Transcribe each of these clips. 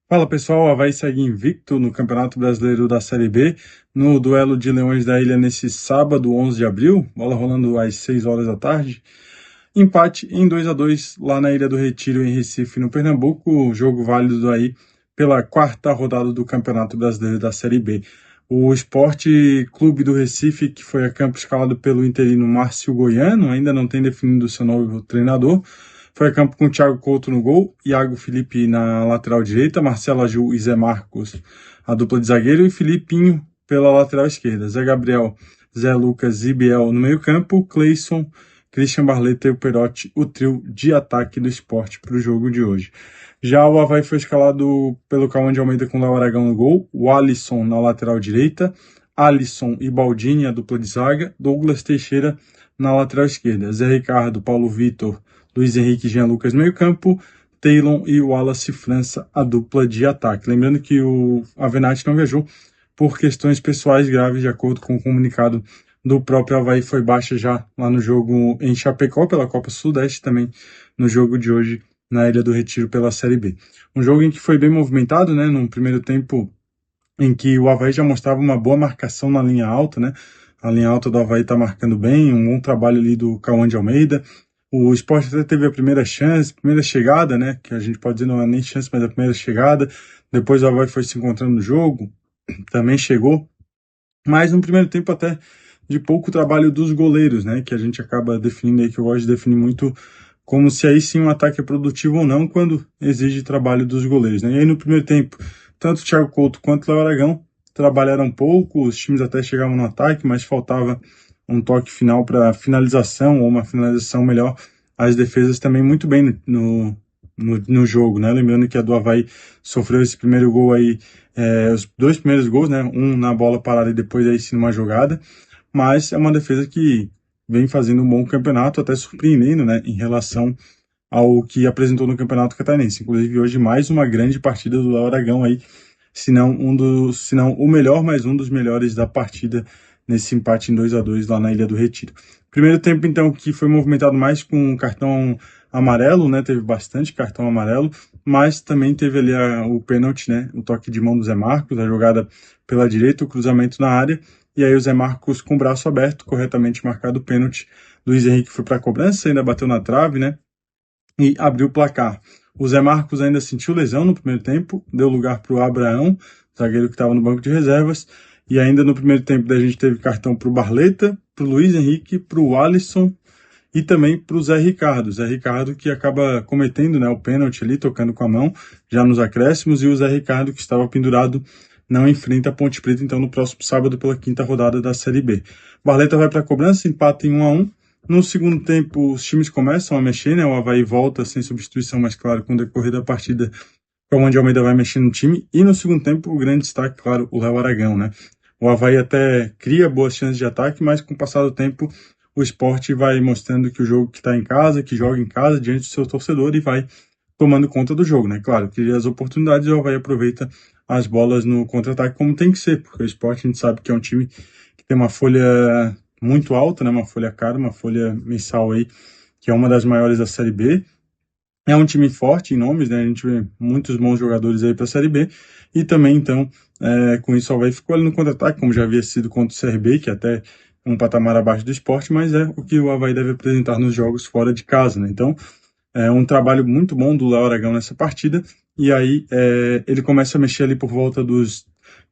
Fala pessoal, o Avaí segue invicto no Campeonato Brasileiro da Série B, no duelo de Leões da Ilha nesse sábado, 11 de abril, bola rolando às 6 horas da tarde. Empate em 2-2 lá na Ilha do Retiro, em Recife, no Pernambuco, jogo válido aí pela quarta rodada do Campeonato Brasileiro da Série B. O Esporte Clube do Recife, que foi a campo escalado pelo interino Márcio Goiano, ainda não tem definido seu novo treinador. Foi a campo com Thiago Couto no gol, Iago Felipe na lateral direita, Marcelo Aju e Zé Marcos, a dupla de zagueiro, e Filipinho pela lateral esquerda. Zé Gabriel, Zé Lucas e Biel no meio campo, Cleison, Christian Barleta e o Perotti, o trio de ataque do Esporte para o jogo de hoje. Já o Avaí foi escalado pelo Cauã de Almeida com o Léo Aragão no gol, o Alisson na lateral direita, Alisson e Baldini, a dupla de zaga, Douglas Teixeira na lateral esquerda, Zé Ricardo, Paulo Vitor, Luiz Henrique e Jean Lucas no meio campo, Taylon e Wallace França, a dupla de ataque. Lembrando que o Avenatti não viajou por questões pessoais graves, de acordo com o comunicado do próprio Avaí, foi baixa já lá no jogo em Chapecó pela Copa Sudeste, também no jogo de hoje na Ilha do Retiro pela Série B. Um jogo em que foi bem movimentado, né, num primeiro tempo em que o Avaí já mostrava uma boa marcação na linha alta, né, a linha alta do Avaí está marcando bem, um bom trabalho ali do Cauã de Almeida. O Sport até teve a primeira chance, primeira chegada, né, que a gente pode dizer não é nem chance, mas a primeira chegada. Depois o Avaí foi se encontrando no jogo, também chegou. Mas no primeiro tempo até de pouco trabalho dos goleiros, né, que a gente acaba definindo aí, que eu gosto de definir muito como se aí sim um ataque é produtivo ou não, quando exige trabalho dos goleiros, né. E aí no primeiro tempo, tanto o Thiago Couto quanto o Léo Aragão trabalharam pouco, os times até chegavam no ataque, mas faltava um toque final para finalização, ou uma finalização melhor. As defesas também muito bem no jogo, né? Lembrando que a do Avaí sofreu esse primeiro gol aí, os dois primeiros gols, né? Um na bola parada e depois aí sim numa jogada, mas é uma defesa que vem fazendo um bom campeonato, até surpreendendo, né? Em relação ao que apresentou no Campeonato Catarinense. Inclusive hoje mais uma grande partida do Léo Aragão aí, se não o melhor, mas um dos melhores da partida nesse empate em 2-2 lá na Ilha do Retiro. Primeiro tempo, então, que foi movimentado mais com cartão amarelo, né? Teve bastante cartão amarelo, mas também teve ali o pênalti, né? O toque de mão do Zé Marcos, a jogada pela direita, o cruzamento na área, e aí o Zé Marcos com o braço aberto, corretamente marcado o pênalti. Luiz Henrique foi para a cobrança, ainda bateu na trave, né? E abriu o placar. O Zé Marcos ainda sentiu lesão no primeiro tempo, deu lugar para o Abraão, zagueiro que estava no banco de reservas, e ainda no primeiro tempo a gente teve cartão para o Barleta, para o Luiz Henrique, para o Alisson e também para o Zé Ricardo. Zé Ricardo que acaba cometendo, né, o pênalti ali, tocando com a mão, já nos acréscimos, e o Zé Ricardo que estava pendurado não enfrenta a Ponte Preta, então no próximo sábado pela quinta rodada da Série B. Barleta vai para a cobrança, empata em 1-1. No segundo tempo, os times começam a mexer, né? O Avaí volta sem substituição, mas claro, com o decorrer da partida, o Cauã de Almeida vai mexendo no time. E no segundo tempo, o grande destaque, claro, o Léo Aragão, né? O Avaí até cria boas chances de ataque, mas com o passar do tempo, o Sport vai mostrando que o jogo que está em casa, que joga em casa, diante do seu torcedor, e vai tomando conta do jogo, né? Claro, cria as oportunidades e o Avaí aproveita as bolas no contra-ataque como tem que ser, porque o Sport a gente sabe que é um time que tem uma folha muito alta, né? Uma folha cara, uma folha mensal aí, que é uma das maiores da Série B. É um time forte em nomes, né? A gente vê muitos bons jogadores aí para a Série B. E também, então, com isso, o Avaí ficou ali no contra-ataque, como já havia sido contra o CRB, que até um patamar abaixo do Sport, mas é o que o Avaí deve apresentar nos jogos fora de casa, né? Então, é um trabalho muito bom do Léo Aragão nessa partida. E aí, ele começa a mexer ali por volta dos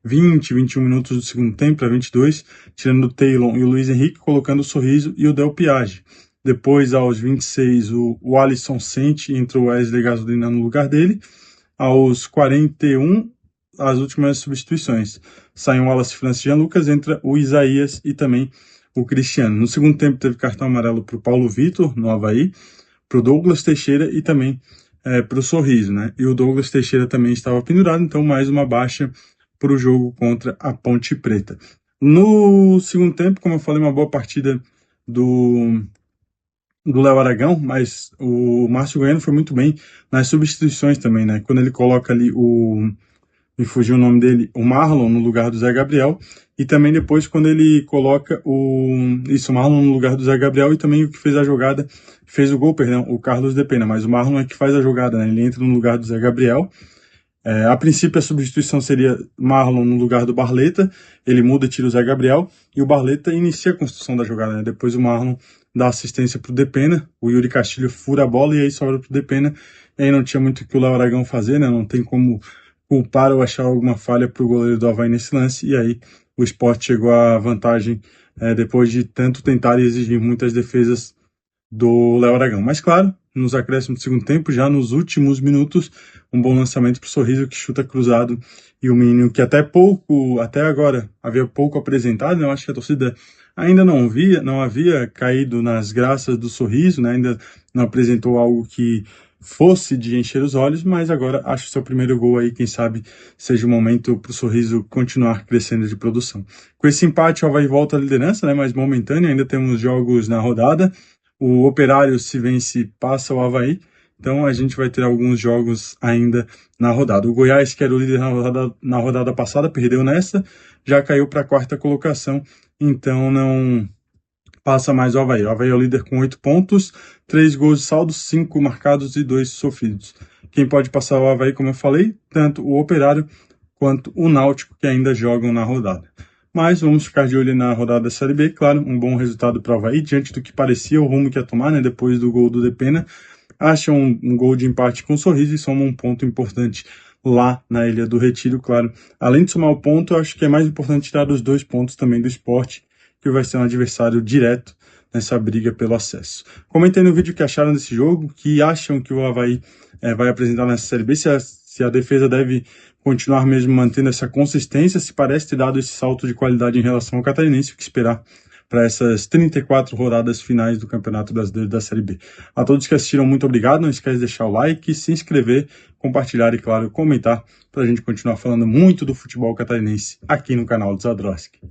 20, 21 minutos do segundo tempo, para 22, tirando o Taylon e o Luiz Henrique, colocando o Sorriso e o Del Piage. Depois, aos 26, o Alisson sente e entrou o Wesley Gasolina no lugar dele. Aos 41, as últimas substituições. Sai o Wallace França e Jean Lucas, entra o Isaías e também o Cristiano. No segundo tempo, teve cartão amarelo para o Paulo Vitor, no Avaí, para o Douglas Teixeira e também para o Sorriso, né? E o Douglas Teixeira também estava pendurado, então mais uma baixa para o jogo contra a Ponte Preta. No segundo tempo, como eu falei, uma boa partida do Léo Aragão, mas o Márcio Goiano foi muito bem nas substituições também, né? Quando ele coloca ali me fugiu o nome dele, o Marlon no lugar do Zé Gabriel, e também depois quando ele coloca o Marlon no lugar do Zé Gabriel, e também o que fez a jogada, fez o gol, perdão, o Carlos de Pena, mas o Marlon é que faz a jogada, né? Ele entra no lugar do Zé Gabriel, A princípio, a substituição seria Marlon no lugar do Barleta, ele muda e tira o Zé Gabriel, e o Barleta inicia a construção da jogada, né? Depois o Marlon dá assistência para o Depena, o Yuri Castilho fura a bola e aí sobra para o Depena, e aí não tinha muito o que o Léo Aragão fazer, né? Não tem como culpar ou achar alguma falha para o goleiro do Avaí nesse lance, e aí o Sport chegou à vantagem depois de tanto tentar e exigir muitas defesas do Léo Aragão. Mas claro, nos acréscimos do segundo tempo, já nos últimos minutos, um bom lançamento para o Sorriso, que chuta cruzado, e o menino que até agora, havia pouco apresentado, né? Eu acho que a torcida ainda não havia caído nas graças do Sorriso, né? Ainda não apresentou algo que fosse de encher os olhos, mas agora acho que seu primeiro gol aí, quem sabe, seja o momento para o Sorriso continuar crescendo de produção. Com esse empate, o Avaí volta à liderança, né? Mas momentâneo, ainda temos jogos na rodada. O Operário, se vence, passa o Avaí. Então a gente vai ter alguns jogos ainda na rodada. O Goiás, que era o líder na rodada passada, perdeu nessa, já caiu para a quarta colocação, então não passa mais o Avaí. O Avaí é o líder com 8 pontos, 3 gols de saldo, 5 marcados e 2 sofridos. Quem pode passar o Avaí, como eu falei, tanto o Operário quanto o Náutico, que ainda jogam na rodada. Mas vamos ficar de olho na rodada da Série B, claro, um bom resultado para o Avaí, diante do que parecia o rumo que ia tomar, né, depois do gol do Depena. Acham um gol de empate com Sorriso e somam um ponto importante lá na Ilha do Retiro, claro. Além de somar o ponto, eu acho que é mais importante tirar os 2 pontos também do Sport, que vai ser um adversário direto nessa briga pelo acesso. Comentem no vídeo o que acharam desse jogo, que acham que o Avaí vai apresentar nessa Série B, se a defesa deve continuar mesmo mantendo essa consistência, se parece ter dado esse salto de qualidade em relação ao Catarinense, o que esperar para essas 34 rodadas finais do Campeonato Brasileiro da Série B. A todos que assistiram, muito obrigado. Não esquece de deixar o like, se inscrever, compartilhar e, claro, comentar para a gente continuar falando muito do futebol catarinense aqui no canal do Zadroski.